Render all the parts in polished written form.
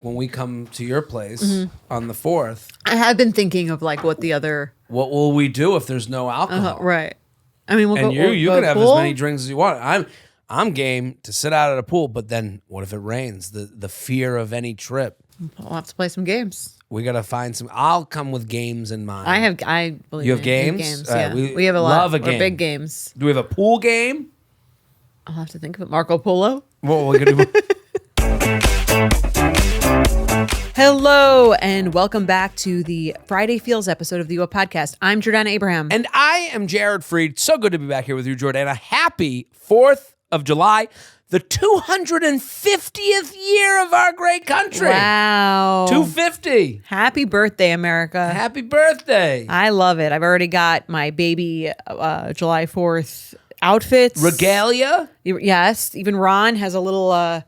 when we come to your place on the 4th. I have been thinking of like what will we do if there's no alcohol? Right. I mean, you can have pool? as many drinks as you want. I'm game to sit out at a pool, but then what if it rains? The fear of any trip. We'll have to play some games. We gotta find some. I'll come with games in mind. I believe you have games. Games, Right, yeah. We have a lot. Love a game. We're big games. Do we have a pool game? I'll have to think of it. Marco Polo. What we gonna do? Hello and welcome back to the Friday Feels episode of the UUpPodcast. I'm Jordana Abraham. And I am Jared Freid. So good to be back here with you, Jordana. Happy 4th of July, the 250th year of our great country. Wow. 250. Happy birthday, America. Happy birthday. I love it. I've already got my baby July 4th outfits. Regalia. Yes. Even Ron has a little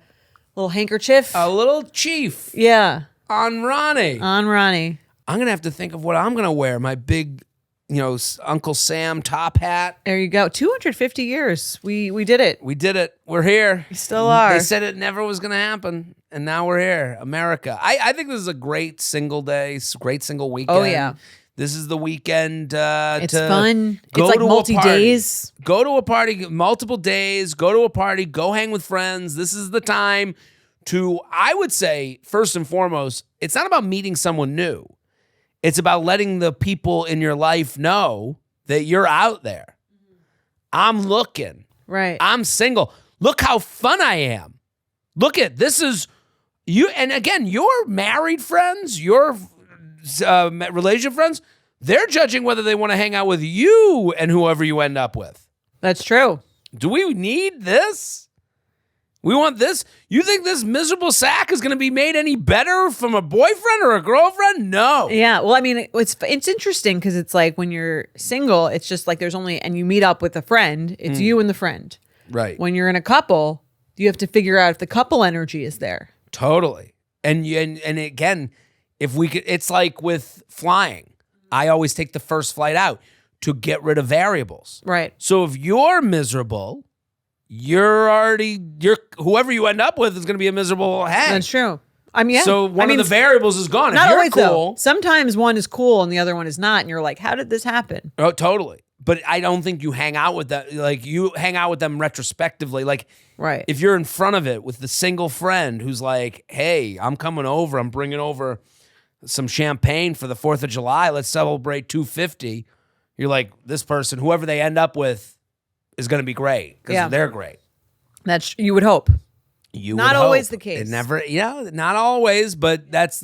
handkerchief. A little chief. Yeah. On Ronnie. On Ronnie. I'm going to have to think of what I'm going to wear. My big, Uncle Sam top hat. There you go. 250 years. We did it. We did it. We're here. We still are. They said it never was going to happen. And now we're here. America. I think this is a great single day, great single weekend. Oh, yeah. This is the weekend it's fun. It's go like to multi-days. Go to a party, multiple days, go to a party, go hang with friends. This is the time to, I would say, first and foremost, it's not about meeting someone new. It's about letting the people in your life know that you're out there. I'm looking. Right. I'm single. Look how fun I am. Look at, this is, you. And again, your married friends, your relationship friends, they're judging whether they want to hang out with you and whoever you end up with. That's true. Do we need this? We want this? You think this miserable sack is going to be made any better from a boyfriend or a girlfriend? No. Yeah. Well, I mean, it's interesting because it's like when you're single, it's just like there's only, and you meet up with a friend, it's you and the friend. Right. When you're in a couple, you have to figure out if the couple energy is there. Totally. And again, if we could, it's like with flying. I always take the first flight out to get rid of variables. Right. So if you're miserable, whoever you end up with is going to be a miserable hang. That's true. I mean, yeah. So one of the variables is gone. Not if you're always, cool, though. Sometimes one is cool and the other one is not, and you're like, how did this happen? Oh, totally. But I don't think you hang out with that. Like, you hang out with them retrospectively. Like, right. If you're in front of it with the single friend who's like, hey, I'm coming over. I'm bringing over some champagne for the 4th of July. Let's celebrate 250. You're like, this person, whoever they end up with, is going to be great because they're great. That's, you would hope. Not always the case. It never, not always, but that's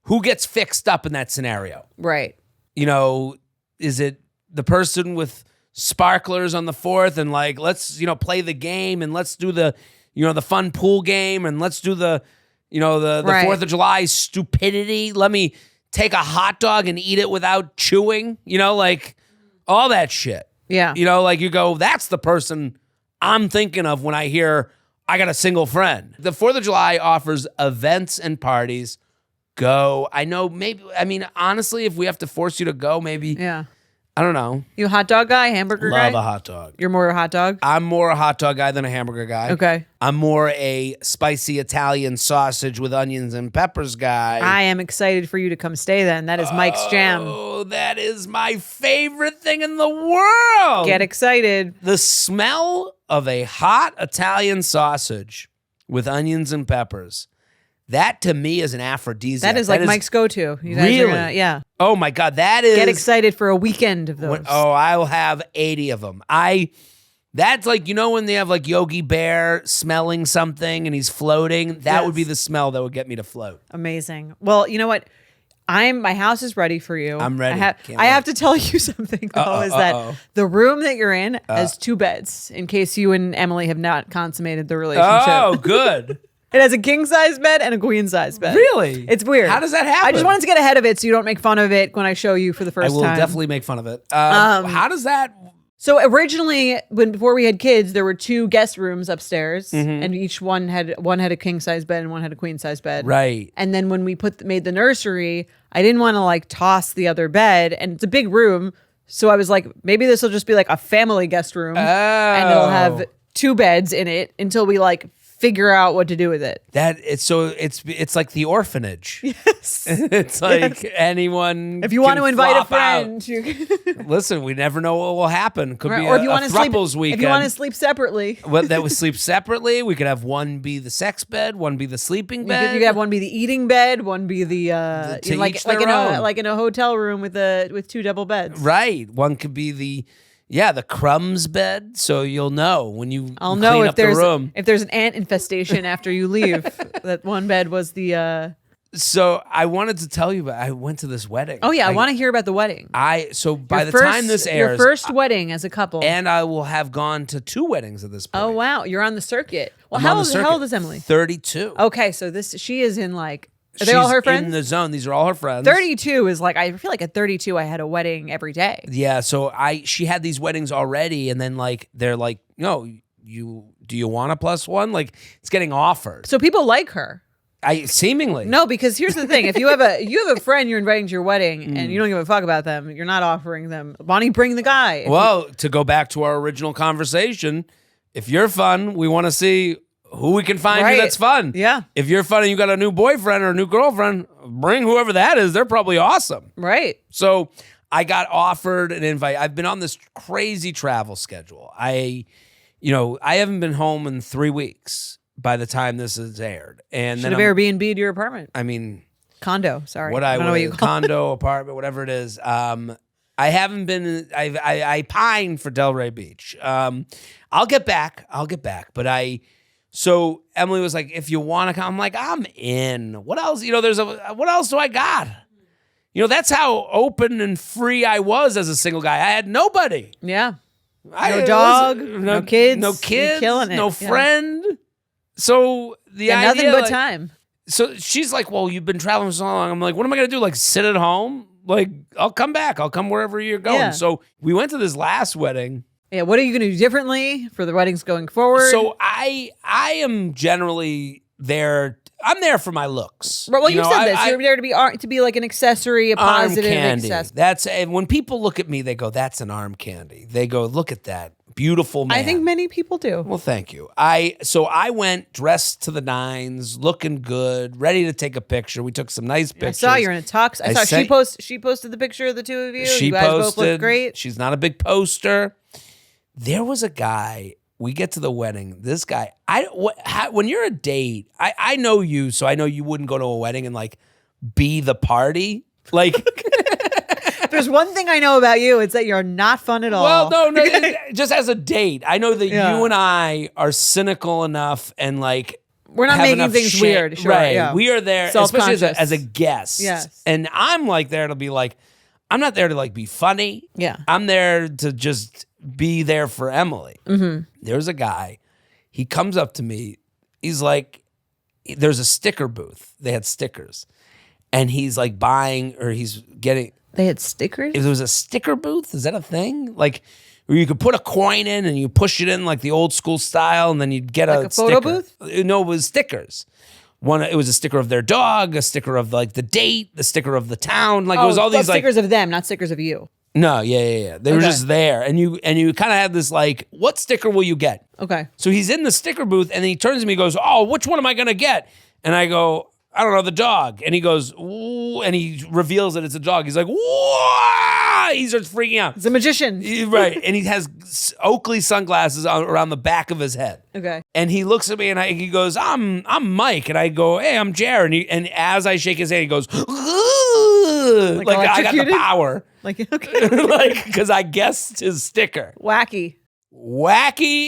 who gets fixed up in that scenario. Right. Is it the person with sparklers on the 4th and like, let's, play the game and let's do the fun pool game and let's do the 4th of July stupidity. Let me take a hot dog and eat it without chewing, like all that shit. Yeah. Like you go, that's the person I'm thinking of when I hear I got a single friend. The 4th of July offers events and parties. Go. I know honestly, if we have to force you to go, maybe. Yeah. I don't know. You a hot dog guy, hamburger guy? Love a hot dog. You're more a hot dog? I'm more a hot dog guy than a hamburger guy. Okay. I'm more a spicy Italian sausage with onions and peppers guy. I am excited for you to come stay then. That is Mike's jam. Oh, that is my favorite thing in the world. Get excited. The smell of a hot Italian sausage with onions and peppers. That to me is an aphrodisiac. That is like Mike's go-to. You guys really? Yeah. Oh my God, that is. Get excited for a weekend of those. I will have 80 of them. That's like, when they have like Yogi Bear smelling something and he's floating. That would be the smell that would get me to float. Amazing. Well, you know what? My house is ready for you. I'm ready. I have to tell you something though, that the room that you're in has 2 beds in case you and Emily have not consummated the relationship. Oh, good. It has a king-size bed and a queen-size bed. Really? It's weird. How does that happen? I just wanted to get ahead of it so you don't make fun of it when I show you for the first time. I will definitely make fun of it. How does that... So originally, before we had kids, there were 2 guest rooms upstairs, and each one had a king-size bed and one had a queen-size bed. Right. And then when we made the nursery, I didn't want to like toss the other bed, and it's a big room, so I was like, maybe this will just be like a family guest room, and it'll have 2 beds in it until we like figure out what to do with it. It's like the orphanage. Yes. It's like anyone. If you want to invite a flop friend, out. Listen, we never know what will happen. Could be or if you a want to throuples sleep, weekend. if you want to sleep separately, that we sleep separately. We could have one be the sex bed, one be the sleeping bed. you could have one be the eating bed, one be the like in a hotel room with two double beds. Right. One could be the crumbs bed. So you'll know when I'll clean know up the room. if there's an ant infestation after you leave. That one bed was the. So I wanted to tell you, but I went to this wedding. Oh yeah, I want to hear about the wedding. By the time this airs, your first wedding as a couple, and I will have gone to 2 weddings at this point. Oh wow, you're on the circuit. Well, how old is Emily? 32. Okay, so she is in like. Are they all her friends? In the zone. These are all her friends. 32 is like, I feel like at 32 I had a wedding every day. Yeah, so she had these weddings already, and then like they're like, no, do you want a plus one? Like it's getting offered. So people like her. Seemingly. No, because here's the thing: if you have a friend you're inviting to your wedding and you don't give a fuck about them, you're not offering them. Why don't you bring the guy? To go back to our original conversation, if you're fun, we want to see who we can find you that's fun. Yeah. If you're fun and you got a new boyfriend or a new girlfriend, bring whoever that is. They're probably awesome. Right. So I got offered an invite. I've been on this crazy travel schedule. I haven't been home in 3 weeks by the time this is aired. And should have Airbnb'd your apartment. I mean, condo. Sorry, I don't know what you call condo, apartment, whatever it is. I haven't been. I pine for Delray Beach. I'll get back. But So Emily was like, "If you want to come," I'm like, "I'm in." What else? What else do I got? That's how open and free I was as a single guy. I had nobody. Yeah. No dog, no kids, you're killing it. No friend. Yeah. So the idea, nothing but time. So she's like, "Well, you've been traveling so long." I'm like, "What am I gonna do? Like sit at home? Like I'll come back. I'll come wherever you're going." Yeah. So we went to this last wedding. Yeah, what are you gonna do differently for the weddings going forward? So I am generally there. I'm there for my looks. Well, you said this. You're there to be like an accessory, a positive accessory. That's when people look at me, they go, "That's an arm candy." They go, "Look at that beautiful man." I think many people do. Well, thank you. So I went dressed to the nines, looking good, ready to take a picture. We took some nice pictures. I saw you're in a tux. I saw she posted the picture of the two of you. She you guys posted. Both look great. She's not a big poster. There was a guy. We get to the wedding. This guy, when you're a date, I know you, so I know you wouldn't go to a wedding and like be the party. Like, there's one thing I know about you. It's that you're not fun at all. Well, no, just as a date, I know that you and I are cynical enough and like we're not making things weird. Sure, right? Yeah. We are there, especially as a guest. Yes, and I'm like there to be like, I'm not there to like be funny. Yeah, I'm there to just be there for Emily. Mm-hmm. There's a guy. He comes up to me. He's like, there's a sticker booth. They had stickers. And he's like buying or he's getting. They had stickers? If there was a sticker booth, is that a thing? Like where you could put a coin in and you push it in like the old school style and then you'd get a photo booth? No, it was stickers. It was a sticker of their dog, a sticker of like the date, the sticker of the town. Like it was all these stickers like of them, not stickers of you. No, yeah. They were just there. And you kind of had this like, what sticker will you get? Okay. So he's in the sticker booth and he turns to me and goes, "Oh, which one am I going to get?" And I go, "I don't know, the dog." And he goes, "Ooh," and he reveals that it's a dog. He's like, "Whoa!" He starts freaking out. It's a magician. Right. And he has Oakley sunglasses around the back of his head. Okay. And he looks at me and he goes, I'm Mike. And I go, "Hey, I'm Jared." And as I shake his hand, he goes, like I got the power. Like, okay. Like, because I guessed his sticker. Wacky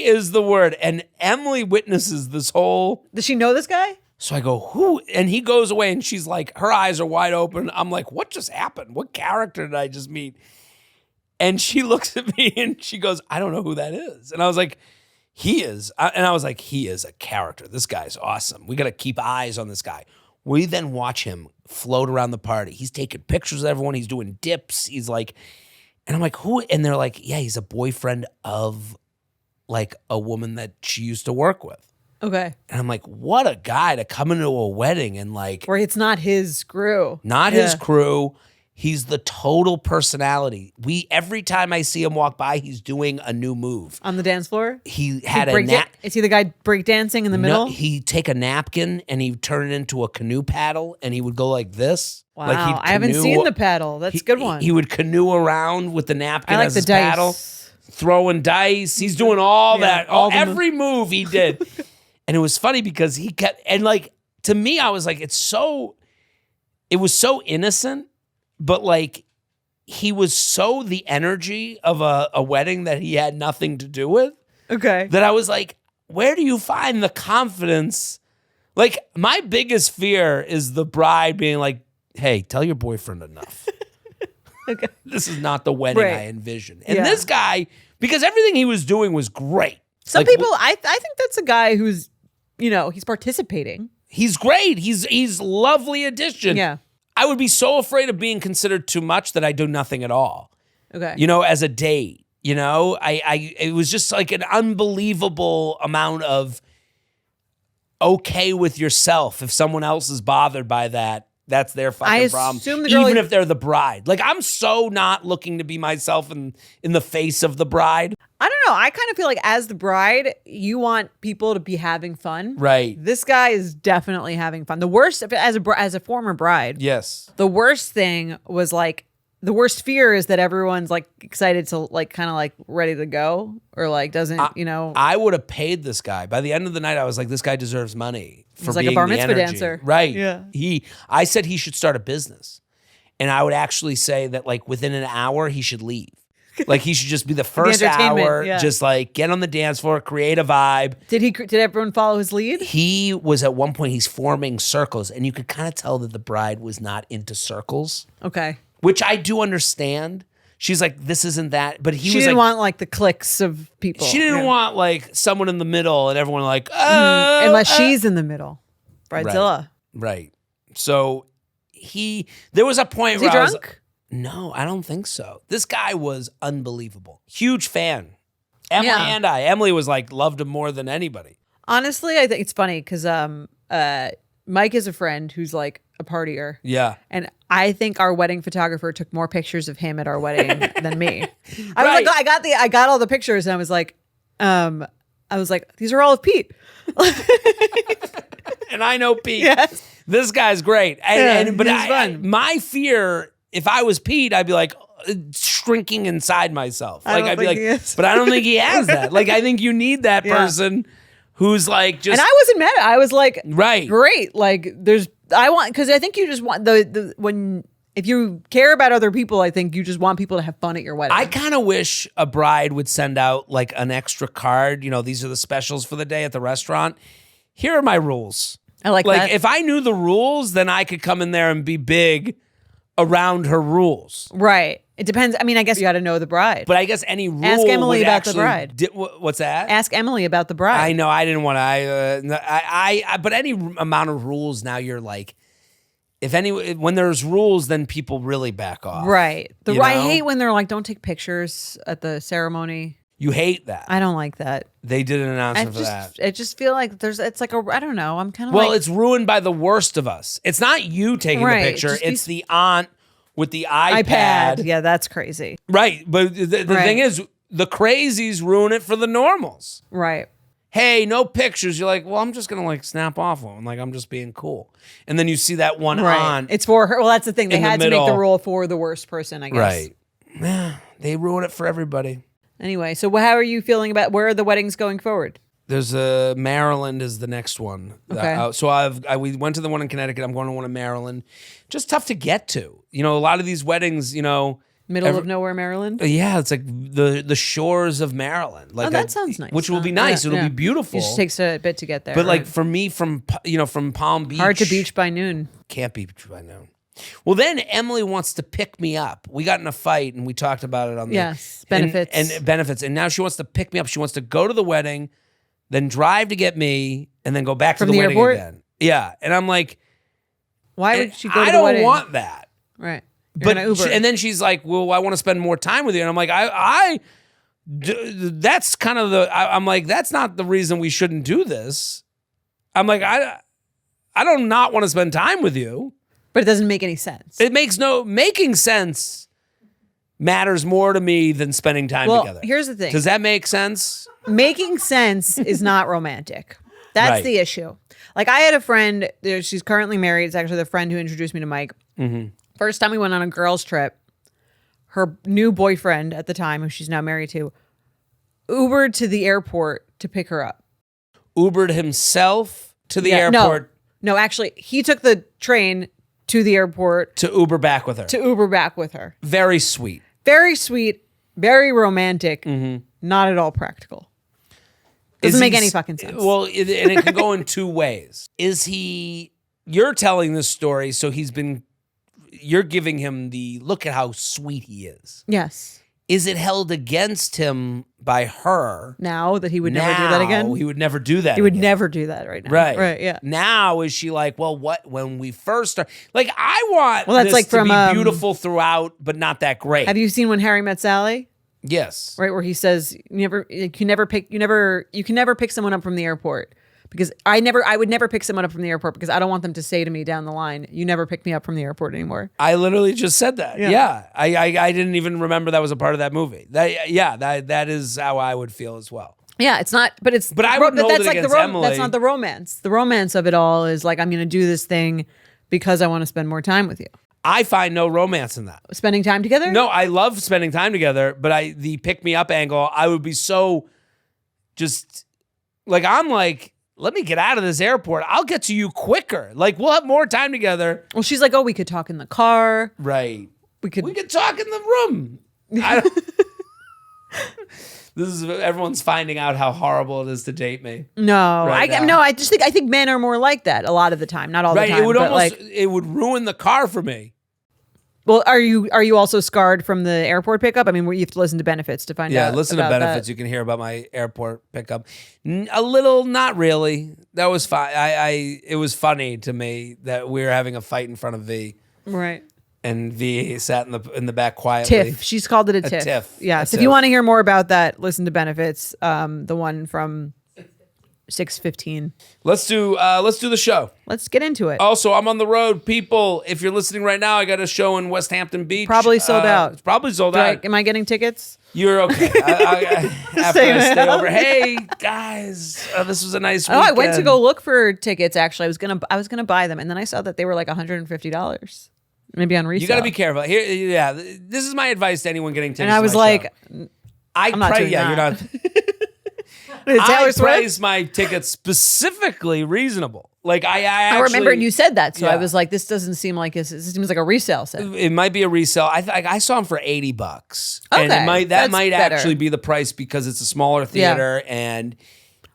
is the word. And Emily witnesses this whole. Does she know this guy? So I go, "Who?" And he goes away and she's like, her eyes are wide open. I'm like, "What just happened? What character did I just meet?" And she looks at me and she goes, "I don't know who that is." And I was like, "He is." And I was like, "He is a character. This guy's awesome. We got to keep eyes on this guy." We then watch him float around the party. He's taking pictures of everyone. He's doing dips. He's like, and I'm like, "Who?" And they're like, "Yeah, he's a boyfriend of like a woman that she used to work with." Okay. And I'm like, what a guy to come into a wedding and like. Where it's not his crew. Not his crew. He's the total personality. Every time I see him walk by, he's doing a new move. On the dance floor? He had a Is he the guy breakdancing in the middle? He'd take a napkin and he'd turn it into a canoe paddle and he would go like this. Wow, like I haven't seen the paddle. That's a good one. He would canoe around with the napkin I like as the his dice. paddle, throwing dice. He's doing all that. Every move he did. And it was funny because he kept, and like, to me, I was like, it was so innocent. But like, he was so the energy of a wedding that he had nothing to do with. Okay. That I was like, where do you find the confidence? Like, my biggest fear is the bride being like, hey, tell your boyfriend enough. Okay. This is not the wedding I envisioned. And this guy, because everything he was doing was great. Some people, I think that's a guy who's, he's participating. He's great. He's lovely addition. Yeah. I would be so afraid of being considered too much that I do nothing at all. Okay. As a date, it was just like an unbelievable amount of okay with yourself. If someone else is bothered by that, that's their fucking problem. Even if they're the bride. Like, I'm so not looking to be myself in the face of the bride. I don't know. I kind of feel like as the bride, you want people to be having fun. Right. This guy is definitely having fun. The worst, as a former bride. Yes. The worst thing was like, the worst fear is that everyone's like excited to like kind of like ready to go or like doesn't, I would have paid this guy. By the end of the night, I was like, this guy deserves money for like being a bar mitzvah the energy. dancer. Right. Yeah. I said he should start a business. And I would actually say that like within an hour, he should leave. Like, he should just be the first hour, just like get on the dance floor, create a vibe. Did everyone follow his lead? He was at one point, he's forming circles, and you could kind of tell that the bride was not into circles. Okay. Which I do understand. She's like, this isn't that, but she didn't want like the cliques of people. She didn't want like someone in the middle and everyone like, unless she's in the middle. Bridezilla. Right. So there was a point where he I was drunk? No, I don't think so. This guy was unbelievable. Huge fan. Emily and I. Emily was like, loved him more than anybody. Honestly, I think it's funny because Mike is a friend who's like a partier. Yeah. And I think our wedding photographer took more pictures of him at our wedding than me. I was like, I got all the pictures and I was like, these are all of Pete. And I know Pete. Yes. This guy's great. But my fear, if I was Pete, I'd be like shrinking inside myself. Like, I'd be like, but I don't think he has that. Like, I think you need that person who's like just. And I wasn't mad. I was like, right, great. Like, because I think you just want if you care about other people, I think you just want people to have fun at your wedding. I kind of wish a bride would send out like an extra card. These are the specials for the day at the restaurant. Here are my rules. I like that. Like, if I knew the rules, then I could come in there and be big around her rules. Right. It depends. I mean, I guess you got to know the bride. But I guess any rule. Ask Emily about the bride. What's that? Ask Emily about the bride. I know. I didn't want to. But any amount of rules now, you're like, when there's rules, then people really back off. Right. I hate when they're like, don't take pictures at the ceremony. You hate that. I don't like that. They did an announcement for that. I just feel like it's like I don't know. I'm kind of it's ruined by the worst of us. It's not you taking the picture. It's the aunt with the iPad. Yeah, that's crazy. Right. But the thing is, the crazies ruin it for the normals. Right. Hey, no pictures. You're like, well, I'm just going to like snap off one. Like, I'm just being cool. And then you see that one aunt. It's for her. Well, that's the thing. They had to make the rule for the worst person, I guess. Right. Yeah. They ruin it for everybody. Anyway, so how are you feeling about where are the weddings going forward? There's Maryland is the next one. Okay. So we went to the one in Connecticut. I'm going to one in Maryland. Just tough to get to. A lot of these weddings, middle of nowhere, Maryland. Yeah, it's like the shores of Maryland. Like that sounds nice. Which will be nice. It'll be beautiful. It just takes a bit to get there. But like for me, from Palm Beach, hard to beach by noon. Can't beach by noon. Well, then Emily wants to pick me up. We got in a fight and we talked about it on benefits. And benefits. And now she wants to pick me up. She wants to go to the wedding, then drive to get me, and then go back to the wedding airport? again. Yeah. And I'm like, why would she go to the I wedding? don't want that. Right. But and then she's like, well, I want to spend more time with you. And I'm like, that's kind of I'm like, that's not the reason we shouldn't do this. I'm like, I don't not want to spend time with you. But it doesn't make any sense. It makes making sense matters more to me than spending time together. Here's the thing. Does that make sense? Making sense is not romantic. That's the issue. Like I had a friend, she's currently married. It's actually the friend who introduced me to Mike. First time we went on a girls trip, her new boyfriend at the time, who she's now married to, Ubered to the airport to pick her up. Ubered himself to the airport? No, actually, he took the train to the airport. To Uber back with her. Very sweet. Very sweet, very romantic, not at all practical. Doesn't make any fucking sense. Well, and it can go in two ways. You're telling this story, so you're giving him the look at how sweet he is. Yes. Is it held against him by her? Now that he would never do that again? He would never do that He would never do that right now. Right, yeah. Now is she like, well, when we first started, like I want this like to be beautiful throughout, but not that great. Have you seen When Harry Met Sally? Yes. Right, where he says you can never pick someone up from the airport. Because I would never pick someone up from the airport because I don't want them to say to me down the line, you never pick me up from the airport anymore. I literally just said that. Yeah. I didn't even remember that was a part of that movie. That is how I would feel as well. Yeah, it's not, but I wouldn't hold it against Emily. That's not the romance. The romance of it all is like, I'm going to do this thing because I want to spend more time with you. I find no romance in that. Spending time together? No, I love spending time together, but the pick me up angle, I would be so just like, I'm like, let me get out of this airport. I'll get to you quicker. Like, we'll have more time together. Well, she's like, oh, we could talk in the car. Right. We could talk in the room. Everyone's finding out how horrible it is to date me. No, I think men are more like that a lot of the time. Not all the time. It would ruin the car for me. Well, are you also scarred from the airport pickup? I mean, you have to listen to Benefits to find out. Yeah, listen to Benefits. You can hear about my airport pickup. A little, not really. That was fine. It was funny to me that we were having a fight in front of V. Right. And V sat in the back quietly. Tiff. She's called it a tiff. Tiff. Yes. If you want to hear more about that, listen to Benefits. The one from 6:15. Let's do the show. Let's get into it. Also, I'm on the road, people. If you're listening right now, I got a show in West Hampton Beach. Probably sold out. It's probably sold out. Am I getting tickets? You're okay. After I stay over. Hey guys, this was a nice weekend. I went to go look for tickets. Actually, I was gonna buy them, and then I saw that they were like $150. Maybe on resale. You got to be careful. Here, yeah. This is my advice to anyone getting tickets. And I was like, I'm not doing that. You're not. I price my tickets specifically reasonable. Like I remember you said that, so I was like, this doesn't seem like this seems like a resale set. It might be a resale. I saw them for $80, okay, and that might actually be the price because it's a smaller theater and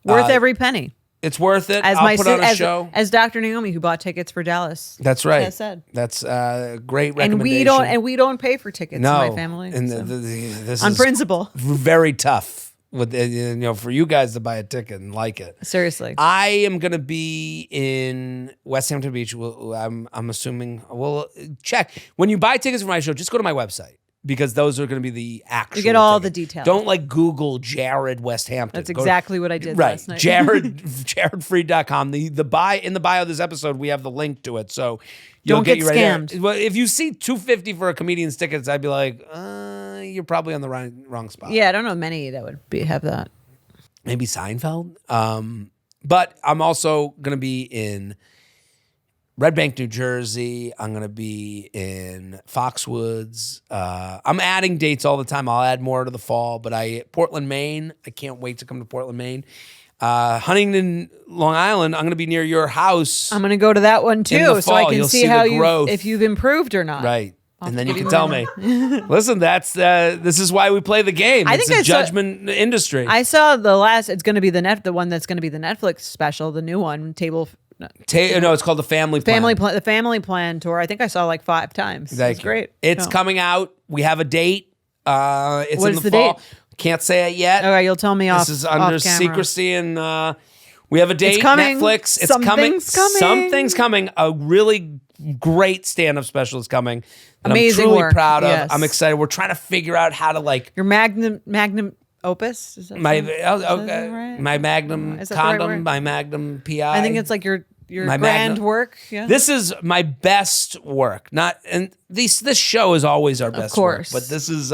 worth every penny. It's worth it. I'll put on a show. As Dr. Naomi, who bought tickets for Dallas. That's right. Has said. That's a great recommendation. And we don't pay for tickets in my family. And this on is principle. Very tough for you guys to buy a ticket and like it. Seriously. I am going to be in West Hampton Beach. I'm assuming. Well, check. When you buy tickets for my show, just go to my website. Because those are going to be the actual. You get all tickets. the details. Don't like Google Jared West Hampton. That's exactly what I did last night. jaredfreid.com. In the bio of this episode, we have the link to it. So don't get scammed. Right. Well, if you see $250 for a comedian's tickets, I'd be like, you're probably on the wrong spot. Yeah, I don't know many that would have that. Maybe Seinfeld. But I'm also going to be in Red Bank, New Jersey. I'm going to be in Foxwoods. I'm adding dates all the time. I'll add more to the fall, but Portland, Maine. I can't wait to come to Portland, Maine. Huntington, Long Island. I'm going to be near your house. I'm going to go to that one too, so I can see how if you've improved or not. Right. And then you can tell me. Listen, this is why we play the game. It's a judgment industry. I saw it's going to be the one that's going to be the Netflix special, the new one, No, it's called the Family Plan. The Family Plan tour. I think I saw like 5 times. It's great. It's coming out. We have a date. It's what in is the fall. Date? Can't say it yet. All right, you'll tell me off. This is under secrecy, and we have a date. It's coming. Netflix. It's Something's coming. Something's coming. A really great stand-up special is coming. That Amazing I'm truly work. proud of. Yes. I'm excited. We're trying to figure out how to your magnum opus. Is that my right? my magnum Is that the condom, right word? my magnum PI. I think it's like your Your my grand work. Yeah. This is my best work. This show is always our best work, but this is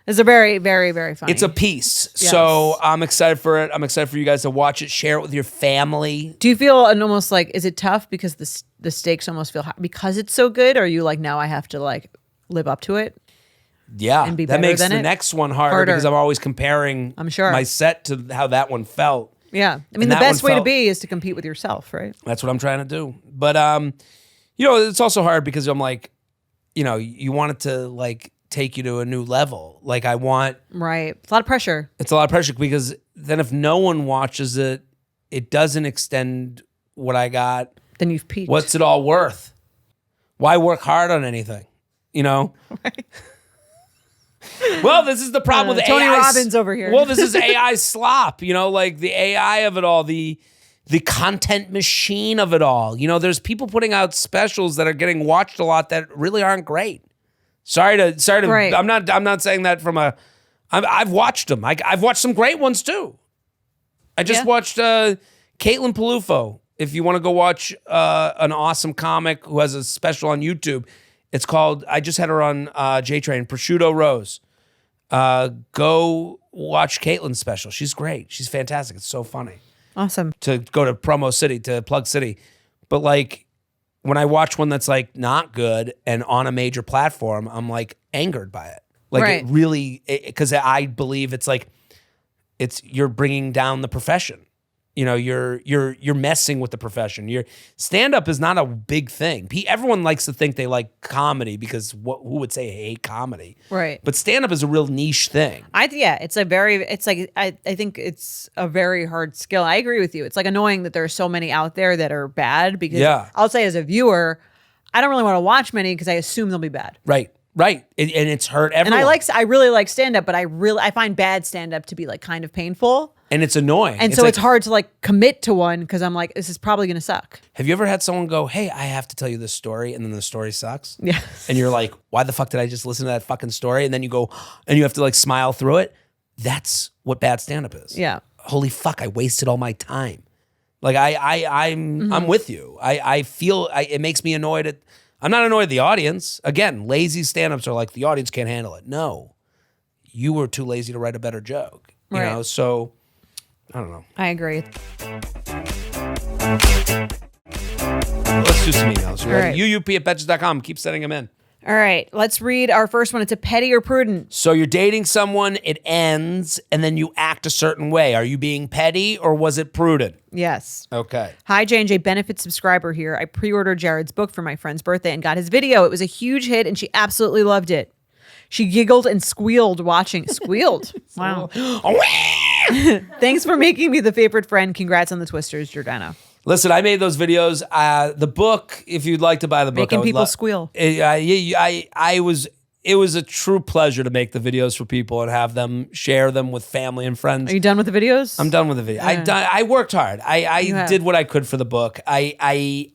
it's a very, very, very funny. It's a piece. Yes. So I'm excited for it. I'm excited for you guys to watch it, share it with your family. Do you feel almost like, is it tough because the stakes almost feel high because it's so good? Or are you like, now I have to like live up to it? Yeah, and be that makes than the it? next one harder because I'm always comparing I'm sure. my set to how that one felt. Yeah. I mean, the best way to be is to compete with yourself, right? That's what I'm trying to do. But, it's also hard because I'm like, you want it to like take you to a new level. Like I want. Right. It's a lot of pressure. It's a lot of pressure because then if no one watches it, it doesn't extend what I got. Then you've peaked. What's it all worth? Why work hard on anything? Right. Well, this is the problem with Tony AI. Robbins over here. Well, this is AI slop, like the AI of it all, the content machine of it all. There's people putting out specials that are getting watched a lot that really aren't great. Sorry to Right. I'm not saying that from I've watched them. I've watched some great ones too. I just watched Katelin.levy. If you want to go watch an awesome comic who has a special on YouTube, it's called, I just had her on J-Train, Prosciutto Rose. Go watch Katelin's special. She's great. She's fantastic. It's so funny. Awesome. To go to Promo City, to Plug City. But like, when I watch one that's like not good and on a major platform, I'm like angered by it. Like right. It really, because I believe it's like, you're bringing down the profession. You're messing with the profession. Your stand-up is not a big thing. Everyone likes to think they like comedy because who would say hate comedy? Right. But stand-up is a real niche thing. I think it's a very hard skill. I agree with you. It's like annoying that there are so many out there that are bad because I'll say as a viewer, I don't really want to watch many because I assume they'll be bad. Right. And it's hurt everyone. And I really like stand-up, but I find bad stand-up to be like kind of painful. And it's annoying. And so it's hard to like commit to one because I'm like, this is probably going to suck. Have you ever had someone go, hey, I have to tell you this story, and then the story sucks? Yes. And you're like, why the fuck did I just listen to that fucking story? And then you go, and you have to like smile through it. That's what bad stand-up is. Yeah. Holy fuck, I wasted all my time. Like I'm with you. I feel it makes me annoyed I'm not annoyed at the audience. Again, lazy stand-ups are like, the audience can't handle it. No. You were too lazy to write a better joke. Right. So I don't know. I agree. Let's do some emails. You ready? Right. UUpPodcast.com. Keep sending them in. All right. Let's read our first one. It's a petty or prudent. So you're dating someone, it ends, and then you act a certain way. Are you being petty or was it prudent? Yes. Okay. Hi, J&J Benefit subscriber here. I pre-ordered Jared's book for my friend's birthday and got his video. It was a huge hit and she absolutely loved it. She giggled and squealed watching. Squealed? Wow. Thanks for making me the favorite friend. Congrats on the Twisters, Jordana. Listen, I made those videos. The book, if you'd like to buy the book, making people squeal. It was a true pleasure to make the videos for people and have them share them with family and friends. Are you done with the videos? I'm done with the video. I worked hard. I did what I could for the book. You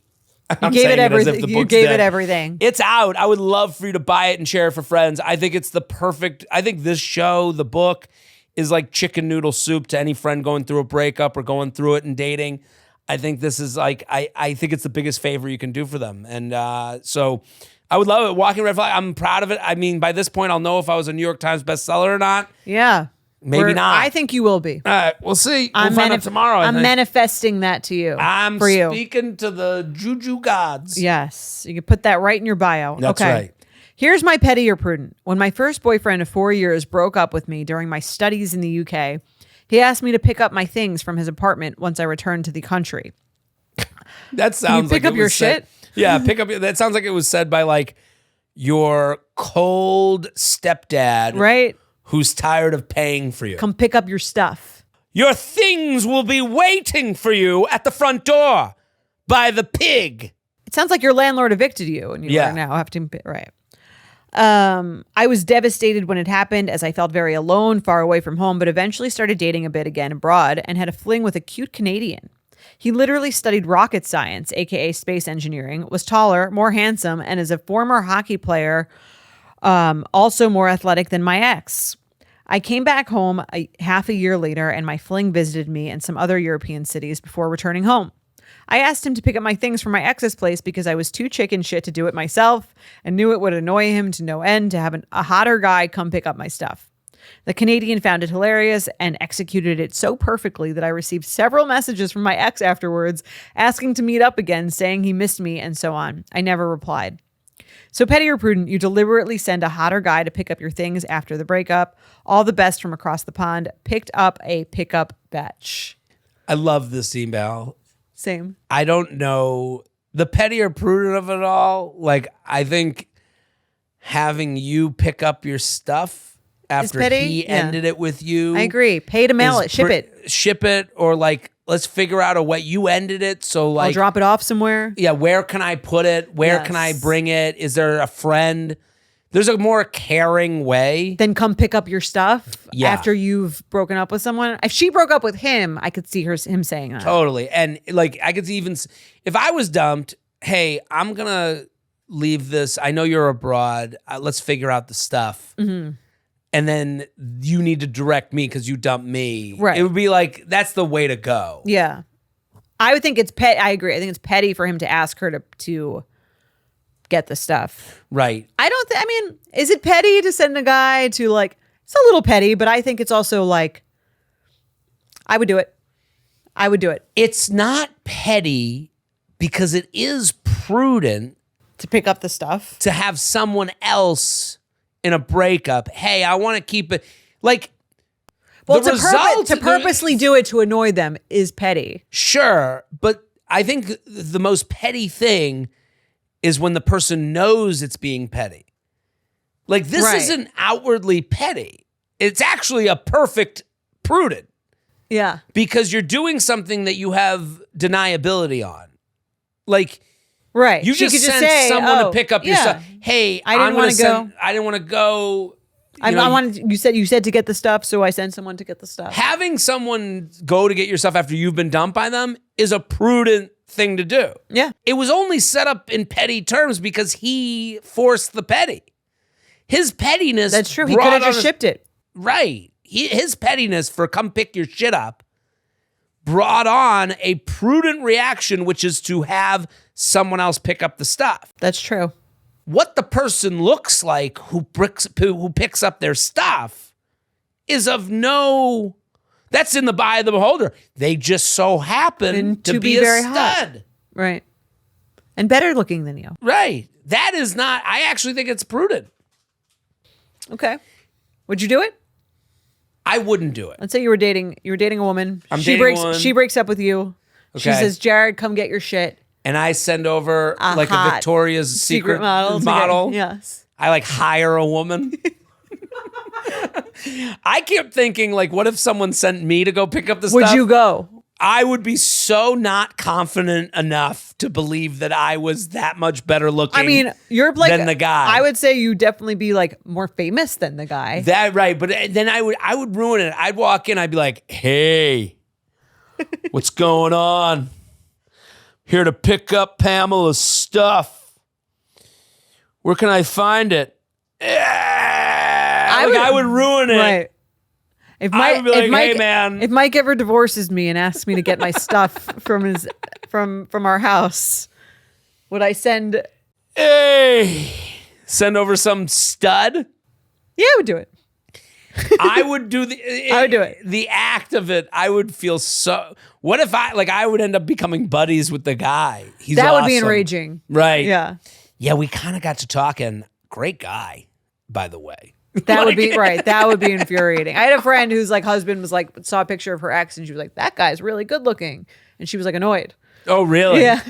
gave it everything. You gave it everything. It's out. I would love for you to buy it and share it for friends. I think it's the perfect. I think this show, the book, is like chicken noodle soup to any friend going through a breakup or going through it in dating. I think this is like, I think it's the biggest favor you can do for them. And so I would love it. Walking Red Flag, I'm proud of it. I mean, by this point, I'll know if I was a New York Times bestseller or not. Yeah. Maybe not. I think you will be. All right, we'll see. We'll find out tomorrow. I'm manifesting that to you. I'm for you. Speaking to the juju gods. Yes. You can put that right in your bio. That's okay. right. Here's my petty or prudent. When my first boyfriend of 4 years broke up with me during my studies in the UK, he asked me to pick up my things from his apartment once I returned to the country. That sounds like pick up your shit? Yeah, pick up. That sounds like it was said by like your cold stepdad, right? Who's tired of paying for you. Come pick up your stuff. Your things will be waiting for you at the front door by the pig. It sounds like your landlord evicted you, and you now have to right. I was devastated when it happened, as I felt very alone, far away from home, but eventually started dating a bit again abroad and had a fling with a cute Canadian. He literally studied rocket science, aka space engineering, was taller, more handsome, and as a former hockey player, also more athletic than my ex. I came back home half a year later, and my fling visited me in some other European cities before returning home. I asked him to pick up my things from my ex's place because I was too chicken shit to do it myself and knew it would annoy him to no end to have a hotter guy come pick up my stuff. The Canadian found it hilarious and executed it so perfectly that I received several messages from my ex afterwards asking to meet up again, saying he missed me and so on. I never replied. So petty or prudent, you deliberately send a hotter guy to pick up your things after the breakup. All the best from across the pond. Picked up a pickup batch. I love this email. Same. I don't know the petty or prudent of it all. Like, I think having you pick up your stuff after he ended it with you. I agree. Pay to mail it. Ship it, or like, let's figure out a way you ended it. So like, I'll drop it off somewhere. Yeah. Where can I put it? Where can I bring it? Is there a friend? There's a more caring way. Then come pick up your stuff after you've broken up with someone. If she broke up with him, I could see him saying that. Totally. And like, I could even, if I was dumped, hey, I'm going to leave this. I know you're abroad. Let's figure out the stuff. Mm-hmm. And then you need to direct me because you dumped me. Right. It would be like, that's the way to go. Yeah. I would think it's I agree. I think it's petty for him to ask her to get the stuff. Right. I mean, is it petty to send a guy to like, it's a little petty, but I think it's also like, I would do it. It's not petty because it is prudent to pick up the stuff. To have someone else in a breakup. Hey, I want to keep it like, well, to purposely do it to annoy them is petty. Sure. But I think the most petty thing is when the person knows it's being petty. Like, this isn't outwardly petty. It's actually a perfect prudent. Yeah. Because you're doing something that you have deniability on. Like, right. You just sent someone to pick up your stuff. Hey, I didn't want to go. I didn't want to go. You said to get the stuff, so I sent someone to get the stuff. Having someone go to get your stuff after you've been dumped by them is a prudent thing to do. Yeah. It was only set up in petty terms because he forced the petty. His pettiness. That's true. He could have just shipped it. Right. His pettiness for come pick your shit up brought on a prudent reaction, which is to have someone else pick up the stuff. That's true. What the person looks like who picks up their stuff is of no, that's in the eye of the beholder. They just so happen to be very stud. Hot. Right. And better looking than you. Right. That is not, I actually think it's prudent. Okay. Would you do it? I wouldn't do it. Let's say you were dating a woman. She breaks up with you. Okay. She says, Jared, come get your shit. And I send over a Victoria's Secret model. Yes. I like hire a woman. I kept thinking, like, what if someone sent me to go pick up the stuff? Would you go? I would be so not confident enough to believe that I was that much better looking. I mean, you're like than the guy. I would say you definitely be like more famous than the guy. That right, but then I would ruin it. I'd walk in, I'd be like, "Hey, what's going on? Here to pick up Pamela's stuff. Where can I find it?" I would ruin it. Right. I would be like, "Hey, man." If Mike ever divorces me and asks me to get my stuff from our house, would I send? Hey, send over some stud? Yeah, I would do it. I would do I would do it. The act of it, I would feel so. What if I would end up becoming buddies with the guy? He's that awesome. Would be enraging, right? Yeah, yeah. We kind of got to talking. Great guy, by the way. That would be right. That would be infuriating. I had a friend whose like husband was like saw a picture of her ex and she was like, "That guy's really good looking," and she was like annoyed. Oh, really? Yeah.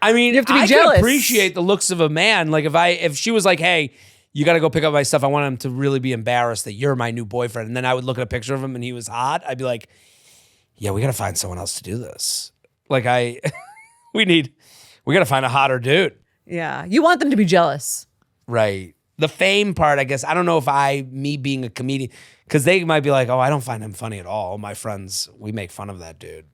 I mean, you have to be I jealous. Can appreciate the looks of a man. Like if she was like, "Hey, you got to go pick up my stuff," I want him to really be embarrassed that you're my new boyfriend. And then I would look at a picture of him and he was hot. I'd be like, "Yeah, we got to find someone else to do this." Like we got to find a hotter dude. Yeah, you want them to be jealous, right? The fame part, I guess. I don't know if me being a comedian, because they might be like, "Oh, I don't find him funny at all. My friends, we make fun of that dude."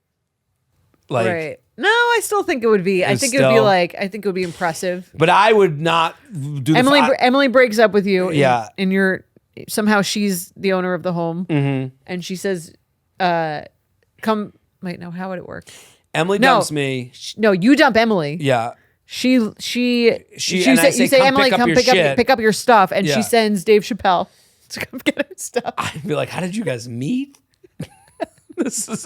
Like, right? No, I still think it would be. I think it would be impressive. But I would not do. Emily breaks up with you. Yeah, and you're somehow she's the owner of the home, and she says, "Come." Wait, no. How would it work? Emily dumps me. No, you dump Emily. Yeah. She and say, I say, you say, "Come Emily, pick up come your pick shit." up your stuff, and Yeah. she sends Dave Chappelle to come get her stuff. I'd be like, how did you guys meet? This is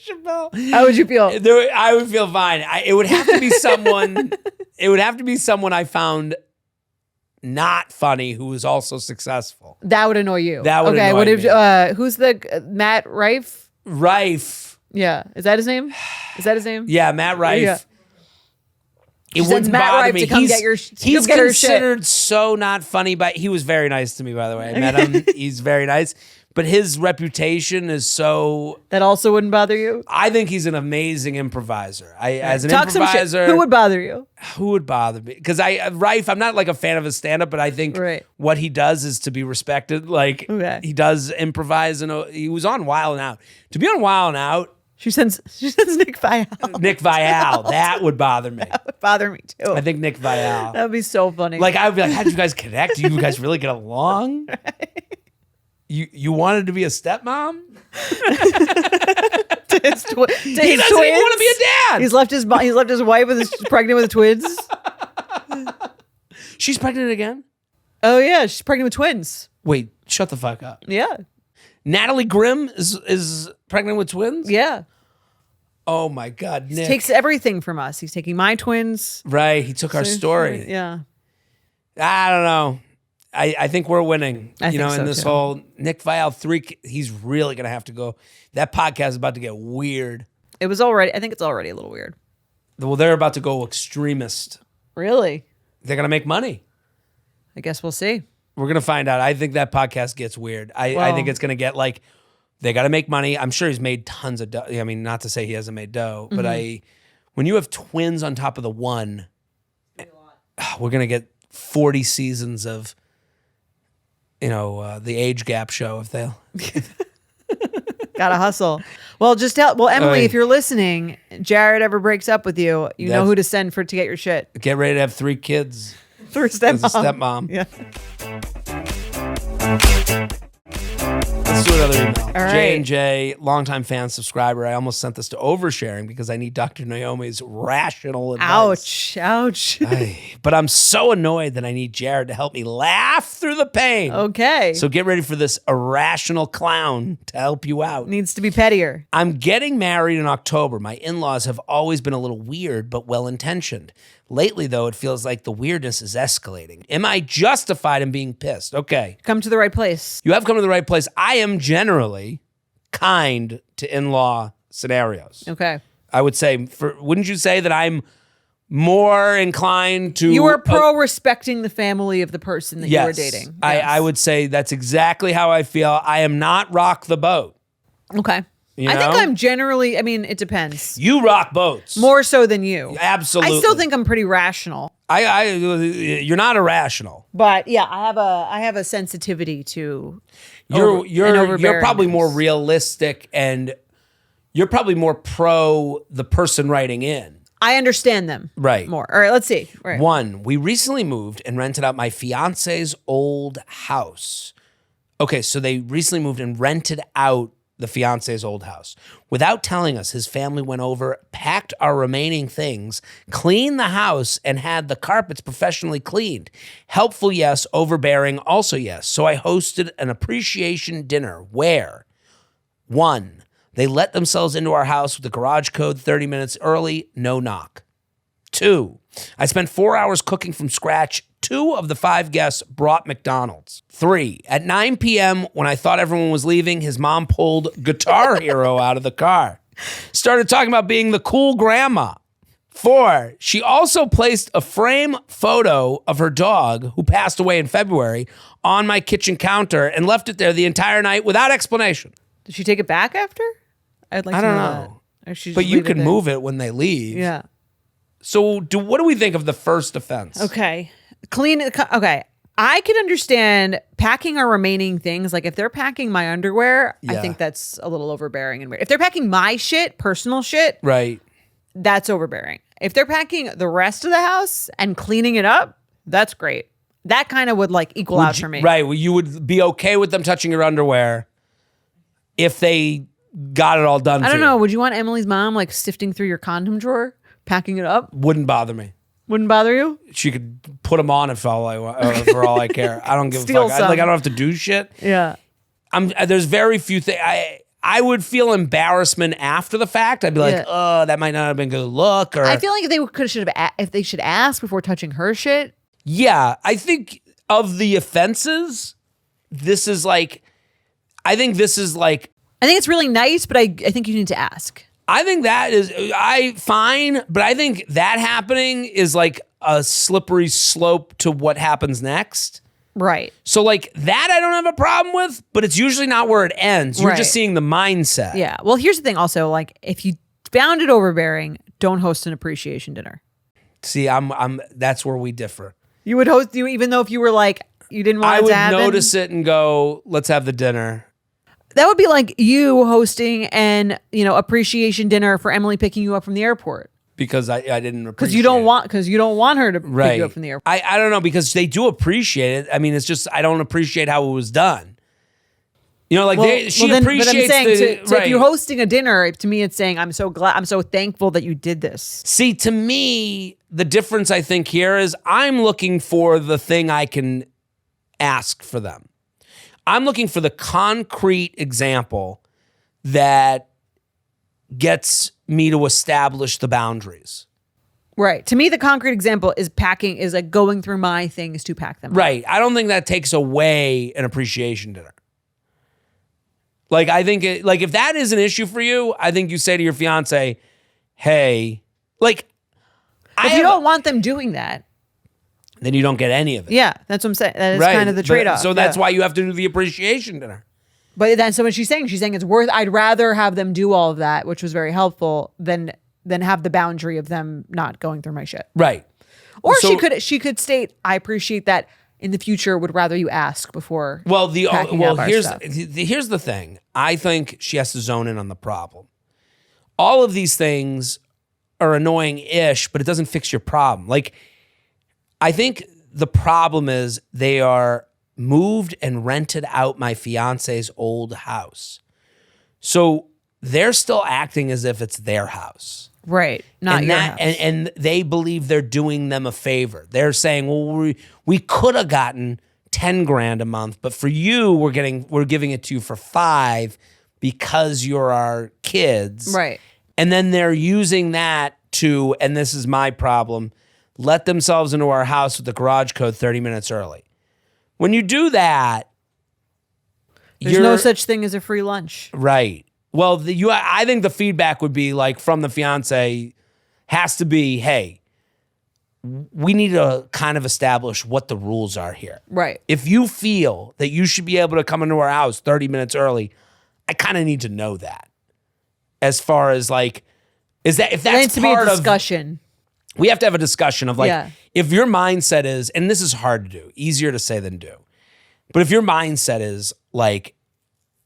Chappelle. How would you feel? I would feel fine. It would have to be someone. It would have to be someone I found not funny who was also successful. That would annoy you. That would annoy what me. if who's the Matt Rife? Rife. Yeah, is that his name? Is that his name? Yeah, Matt Rife. Yeah. It She wouldn't sends Matt bother Rife me. to come He's get your sh- he's come get her shit. considered so not funny, but he was very nice to me, by the way. I met him. He's very nice. But his reputation is so... That also wouldn't bother you? I think he's an amazing improviser. As an Talk some improviser... shit. Who would bother you? Who would bother me? Because Rife, I'm not like a fan of his stand-up, but I think what he does is to be respected. Like, he does improvise, and he was on Wild 'N Out. To be on Wild 'N Out... She sends Nick Viall. Nick Viall. That would bother me. That would bother me too. I think Nick Viall. That would be so funny. Like, I would be like, how did you guys connect? Do you guys really get along? You wanted to be a stepmom? to his He doesn't even want to be a dad. He's left his wife pregnant with twins. She's pregnant again? Oh yeah, she's pregnant with twins. Wait, shut the fuck up. Yeah. Natalie Grimm is pregnant with twins? Yeah. Oh my God, Nick. He takes everything from us. He's taking my twins. Right, he took our story. Yeah. I don't know. I think we're winning. I think in so, this too. whole Nick Viall he's really gonna have to go. That podcast is about to get weird. I think it's already a little weird. Well, they're about to go extremist. Really? They're gonna make money. I guess we'll see. We're gonna find out. I think that podcast gets weird. I think it's gonna get like they got to make money. I'm sure he's made tons of dough. I mean, not to say he hasn't made dough, but when you have twins on top of the one, we're gonna get 40 seasons of the age gap show if they'll. Gotta hustle. Well, Emily, if you're listening, Jared ever breaks up with you, you know who to send to get your shit. Get ready to have 3 kids. For a stepmom. As a stepmom. Yeah. Let's do another email. All right. J&J, longtime fan, subscriber. I almost sent this to oversharing because I need Dr. Naomi's rational advice. Ouch. But I'm so annoyed that I need Jared to help me laugh through the pain. Okay. So get ready for this irrational clown to help you out. Needs to be pettier. I'm getting married in October. My in-laws have always been a little weird, but well-intentioned. Lately, though, it feels like the weirdness is escalating. Am I justified in being pissed? Okay. Come to the right place. You have come to the right place. I am generally kind to in-law scenarios. Okay. I would say, wouldn't you say that I'm more inclined to... You are pro-respecting the family of the person that you are dating. Yes. I would say that's exactly how I feel. I am not rock the boat. Okay. I think I'm generally, it depends. You rock boats. More so than you. Absolutely. I still think I'm pretty rational. You're not irrational. But yeah, I have a sensitivity to you're probably more realistic and you're probably more pro the person writing in. I understand them more. All right, let's see. Right. 1, we recently moved and rented out my fiance's old house. Okay, so they recently moved and rented out the fiance's old house. Without telling us, his family went over, packed our remaining things, cleaned the house, and had the carpets professionally cleaned. Helpful, yes. Overbearing, also yes. So I hosted an appreciation dinner where, 1, they let themselves into our house with the garage code 30 minutes early, no knock. 2, I spent 4 hours cooking from scratch. 2 of the 5 guests brought McDonald's. 3, at 9 p.m., when I thought everyone was leaving, his mom pulled Guitar Hero out of the car. Started talking about being the cool grandma. 4, she also placed a frame photo of her dog, who passed away in February, on my kitchen counter and left it there the entire night without explanation. Did she take it back after? I'd like to know that. Or she But just you leave it can there? move it when they leave. Yeah. So what do we think of the first offense? Okay. Okay. I can understand packing our remaining things. Like if they're packing my underwear, I think that's a little overbearing and weird. If they're packing my shit, personal shit, Right. that's overbearing. If they're packing the rest of the house and cleaning it up, that's great. That kind of would equal out for me. Right. Well, you would be okay with them touching your underwear if they got it all done. I don't know. Would you want Emily's mom like sifting through your condom drawer, packing it up? Wouldn't bother me. Wouldn't bother you? She could put them on for all I care. I don't give a fuck. I don't have to do shit. Yeah. There's very few things. I would feel embarrassment after the fact. I'd be like, oh, that might not have been a good look. Or I feel like if they should ask before touching her shit. Yeah, I think of the offenses, this is like, I think it's really nice, but I think you need to ask. I think that is fine, but I think that happening is like a slippery slope to what happens next. Right. So like that I don't have a problem with, but it's usually not where it ends. You're just seeing the mindset. Yeah. Well, here's the thing also, like if you found it overbearing, don't host an appreciation dinner. See, that's where we differ. You would host even though if you were like you didn't want it to happen? I would notice it and go, let's have the dinner. That would be like you hosting an, appreciation dinner for Emily picking you up from the airport. Because I didn't appreciate because you don't want her to pick you up from the airport. I don't know, because they do appreciate it. I mean, it's just I don't appreciate how it was done. She appreciates but I'm saying, right. If you're hosting a dinner, to me it's saying I'm so thankful that you did this. See, to me, the difference I think here is I'm looking for the thing I can ask for them. I'm looking for the concrete example that gets me to establish the boundaries. Right. To me, the concrete example is like going through my things to pack them. Right. I don't think that takes away an appreciation dinner. Like, I think if that is an issue for you, I think you say to your fiance, hey, like, if you don't want them doing that, then you don't get any of it. Yeah, that's what I'm saying. That is kind of the trade-off. So that's why you have to do the appreciation dinner. But then, so what she's saying it's worth. I'd rather have them do all of that, which was very helpful, than have the boundary of them not going through my shit. Right. Or she could state, I appreciate that. In the future, would rather you ask before. Here's the thing. I think she has to zone in on the problem. All of these things are annoying-ish, but it doesn't fix your problem. Like, I think the problem is they are moved and rented out my fiance's old house. So they're still acting as if it's their house. Right. Not your house. And they believe they're doing them a favor. They're saying, well, we could have gotten $10,000 a month, but for you, we're giving it to you for $5,000 because you're our kids. Right. And then they're using that to, and this is my problem, let themselves into our house with the garage code 30 minutes early. When you do that, there's no such thing as a free lunch. Right. Well, I think the feedback would be like from the fiance has to be, hey, we need to kind of establish what the rules are here. Right. If you feel that you should be able to come into our house 30 minutes early, I kind of need to know that. As far as like, if that's part of... to be a discussion. We have to have a discussion of like, if your mindset is, and this is hard to do, easier to say than do, but if your mindset is like,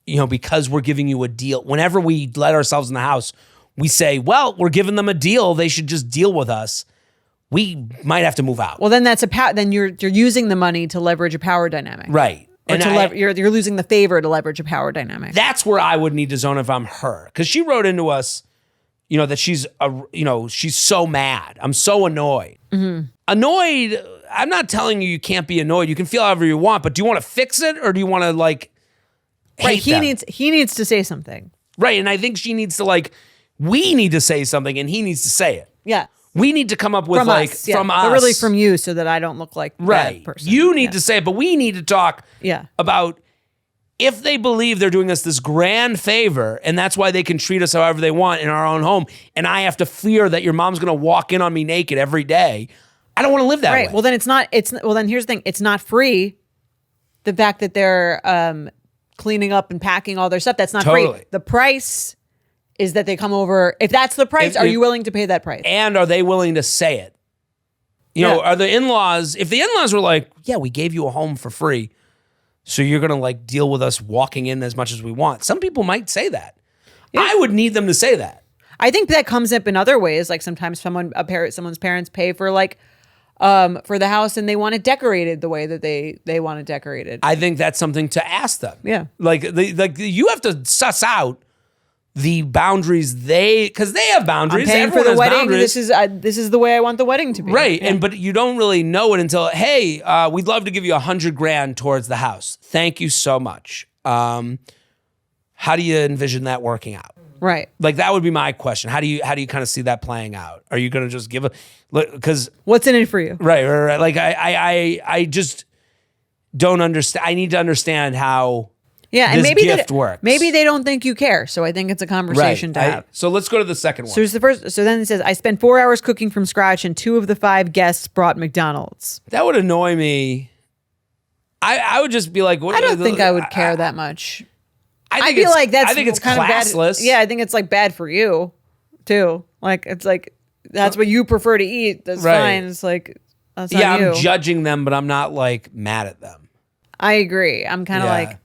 because we're giving you a deal, whenever we let ourselves in the house, we say, well, we're giving them a deal. They should just deal with us. We might have to move out. Well, then then you're using the money to leverage a power dynamic. Right. Or you're losing the favor to leverage a power dynamic. That's where I would need to zone if I'm her. Because she wrote into us, that she's so mad. I'm so annoyed. Mm-hmm. Annoyed, I'm not telling you can't be annoyed. You can feel however you want, but do you want to fix it or do you want to like hate them? He needs to say something. Right, and I think she needs to we need to say something and he needs to say it. Yeah. We need to come up with from us. But really from you so that I don't look like that person. You need to say it, but we need to talk about if they believe they're doing us this grand favor and that's why they can treat us however they want in our own home, and I have to fear that your mom's going to walk in on me naked every day, I don't want to live that way. Right. Well, then then here's the thing. It's not free. The fact that they're cleaning up and packing all their stuff, that's not free. The price is that they come over. If that's the price, are you willing to pay that price? And are they willing to say it? Are the in-laws, if the in-laws were like, yeah, we gave you a home for free, so you're going to deal with us walking in as much as we want. Some people might say that. Yeah. I would need them to say that. I think that comes up in other ways. Like sometimes someone's parents pay for for the house and they want it decorated the way that they want it decorated. I think that's something to ask them. Yeah. You have to suss out the boundaries because they have boundaries. I'm paying Everyone for the has wedding. boundaries. This is the way I want the wedding to be. Right. Yeah. But you don't really know it until, hey, we'd love to give you $100,000 towards the house. Thank you so much. How do you envision that working out? Right. Like that would be my question. How do you kind of see that playing out? Are you going to just give because what's in it for you? Right. Like I just don't understand. I need to understand how and this gift works. Maybe they don't think you care. So I think it's a conversation to have. So let's go to the second one. So it's the first. So then it says, I spent 4 hours cooking from scratch, and 2 of the 5 guests brought McDonald's. That would annoy me. I would just be like, what, I don't think I would care that much. I feel like I think it's kind classless. Of bad. Yeah, I think it's like bad for you too. Like it's like that's what you prefer to eat. That's fine. It's like that's on you. I'm judging them, but I'm not like mad at them. I agree. I'm kind of like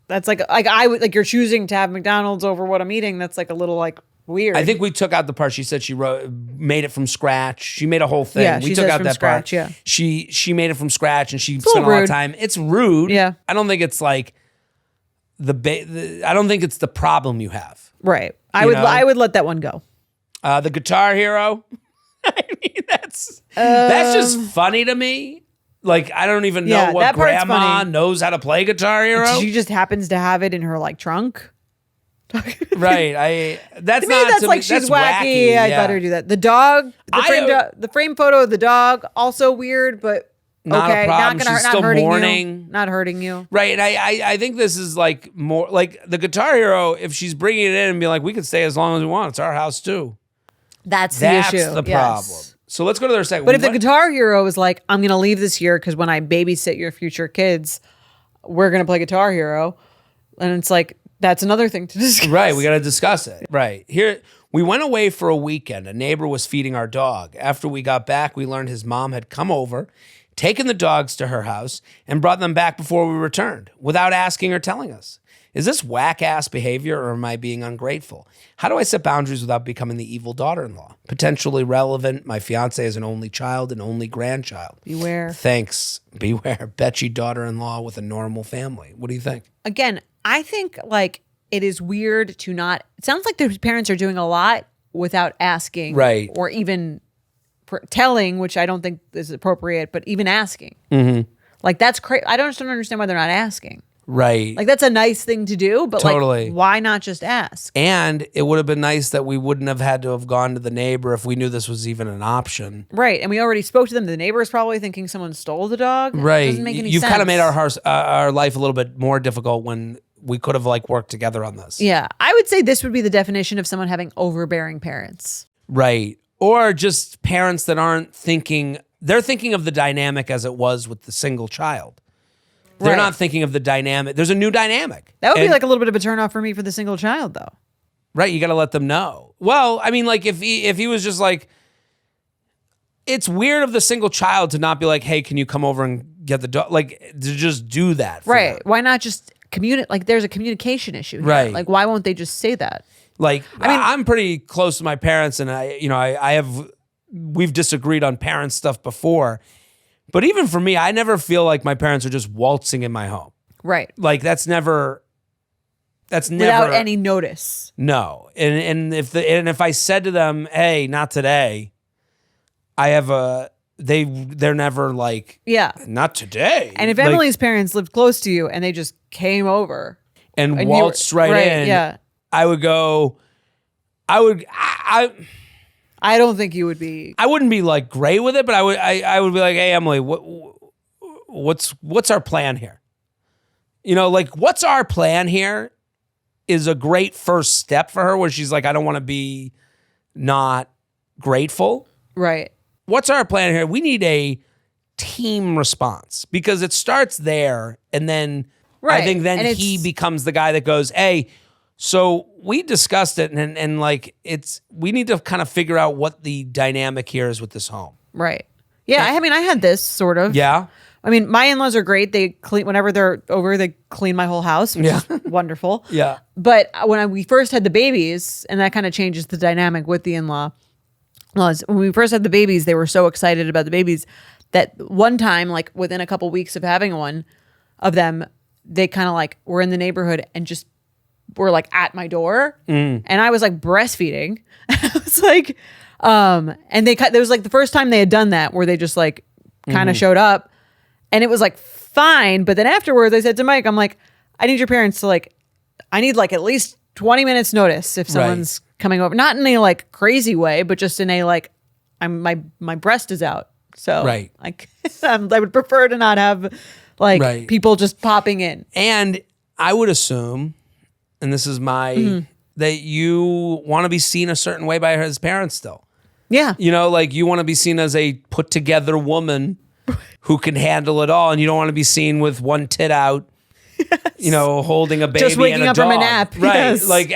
that's like I would like you're choosing to have McDonald's over what I'm eating. That's like a little like weird. I think we took out the part she said she made it from scratch. She made a whole thing. Yeah, we she took says out from that scratch, part. yeah. She made it from scratch and she spent a lot of time. It's rude. Yeah. I don't think it's like I don't think it's the problem you have. Right. I would let that one go. The Guitar Hero. I mean, that's just funny to me. Like, I don't even know what grandma knows how to play Guitar Hero. She just happens to have it in her like trunk. Right. That's to me, not that's to like me, she's that's wacky. I'd let her do that. The dog, the frame photo of the dog, also weird, but not a problem. She's still mourning. Not hurting you. Right. And I think this is like more like the Guitar Hero, if she's bringing it in and be like, we can stay as long as we want. It's our house too. That's the issue. That's the problem. So let's go to their second. But if the Guitar Hero is like, I'm going to leave this year because when I babysit your future kids, we're going to play Guitar Hero. And it's like, that's another thing to discuss. Right. We got to discuss it. Right. Here, we went away for a weekend. A neighbor was feeding our dog. After we got back, we learned his mom had come over, taken the dogs to her house, and brought them back before we returned without asking or telling us. Is this whack-ass behavior or am I being ungrateful? How do I set boundaries without becoming the evil daughter-in-law? Potentially relevant. My fiance is an only child and only grandchild. Beware. Thanks. Beware. Betchy daughter-in-law with a normal family. What do you think? Again, I think like it is weird to not. It sounds like the parents are doing a lot without asking, right? Or even telling, which I don't think is appropriate, but even asking. Mm-hmm. Like that's crazy. I don't understand why they're not asking. Right. Like that's a nice thing to do, but totally. Like why not just ask? And it would have been nice that we wouldn't have had to have gone to the neighbor if we knew this was even an option. Right. And we already spoke to them. The neighbor is probably thinking someone stole the dog. Right. It doesn't make any You've sense. kind of made our life a little bit more difficult when we could have like worked together on this. Yeah. I would say this would be the definition of someone having overbearing parents. Right. Or just parents that aren't thinking, they're thinking of the dynamic as it was with the single child. They're not thinking of the dynamic. There's a new dynamic. That would be like a little bit of a turnoff for me for the single child, though. Right. You got to let them know. Well, I mean, like if he was just like, it's weird of the single child to not be like, hey, can you come over and get the dog? Like to just do that. Right. Them. Why not just communicate? Like there's a communication issue here. Right. Like why won't they just say that? Like, I mean, I'm pretty close to my parents and we've disagreed on parent stuff before. But even for me, I never feel like my parents are just waltzing in my home. Right. Like that's never without any notice. No. And if I said to them, "Hey, not today." They're never like, not today. And if Emily's parents lived close to you and they just came over and waltzed right in, I would go I don't think you would be. I wouldn't be like great with it, but I would be like, hey, Emily, what's our plan here? You know, like what's our plan here is a great first step for her where she's like, I don't want to be not grateful. Right. What's our plan here? We need a team response because it starts there. And then I think then he becomes the guy that goes, hey, so we discussed it and like we need to kind of figure out what the dynamic here is with this home. Right. Yeah. I mean, I had this sort of. Yeah. I mean, my in-laws are great. They clean whenever they're over. They clean my whole house, which is wonderful. Yeah. But when we first had the babies, and that kind of changes the dynamic with the in-laws. When we first had the babies, they were so excited about the babies that one time, like within a couple weeks of having one of them, they kind of like were in the neighborhood and just were like at my door and I was like breastfeeding. I was like, and there was like the first time they had done that where they just like kind of showed up and it was like fine. But then afterwards I said to Mike, I'm like, I need your parents to like, I need like at least 20 minutes notice if someone's coming over, not in a like crazy way, but just in a like, my breast is out. So like I would prefer to not have like people just popping in. And I would assume, and this is my, that you want to be seen a certain way by his parents still. Yeah. You know, like you want to be seen as a put together woman who can handle it all. And you don't want to be seen with one tit out, you know, holding a baby just waking and a up dog. from a nap. Right. Yes. Like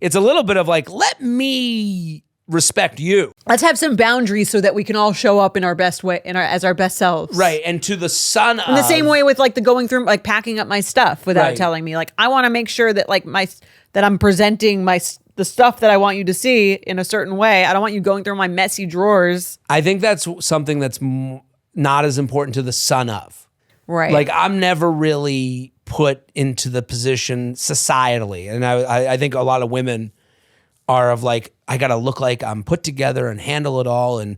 it's a little bit of like, let me respect you. Let's have some boundaries so that we can all show up in our best way, as our best selves. Right. And to the son of... In the same way with like the going through, like packing up my stuff without telling me. Like, I want to make sure that like that I'm presenting the stuff that I want you to see in a certain way. I don't want you going through my messy drawers. I think that's something that's not as important to the son of. Right. Like I'm never really put into the position societally. And I think a lot of women are of like, I got to look like I'm put together and handle it all. And,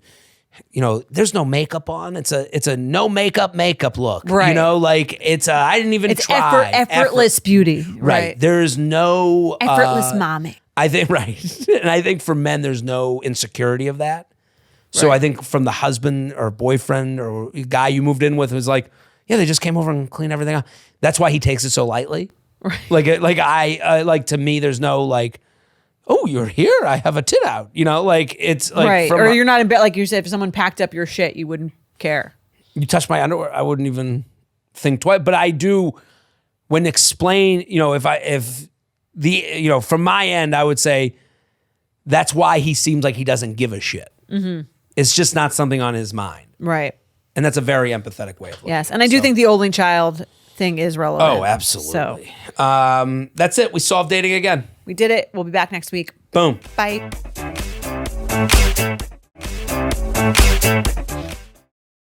you know, there's no makeup on. It's a no makeup look. Right. You know, like I didn't even try. Effortless beauty. Right. There's no. Effortless mommy. I think, right. And I think for men, there's no insecurity of that. So I think from the husband or boyfriend or guy you moved in with was like, yeah, they just came over and cleaned everything up. That's why he takes it so lightly. Right. Like to me, there's no like, oh, you're here. I have a tit out. You know, like it's like right. Or you're not in bed. Like you said, if someone packed up your shit, you wouldn't care. You touch my underwear, I wouldn't even think twice. But I do when explain. You know, from my end, I would say that's why he seems like he doesn't give a shit. It's just not something on his mind. Right. And that's a very empathetic way of looking. Yes, and I do think the only child thing is relevant. Oh, absolutely. So. That's it. We solved dating again. We did it. We'll be back next week. Boom. Bye.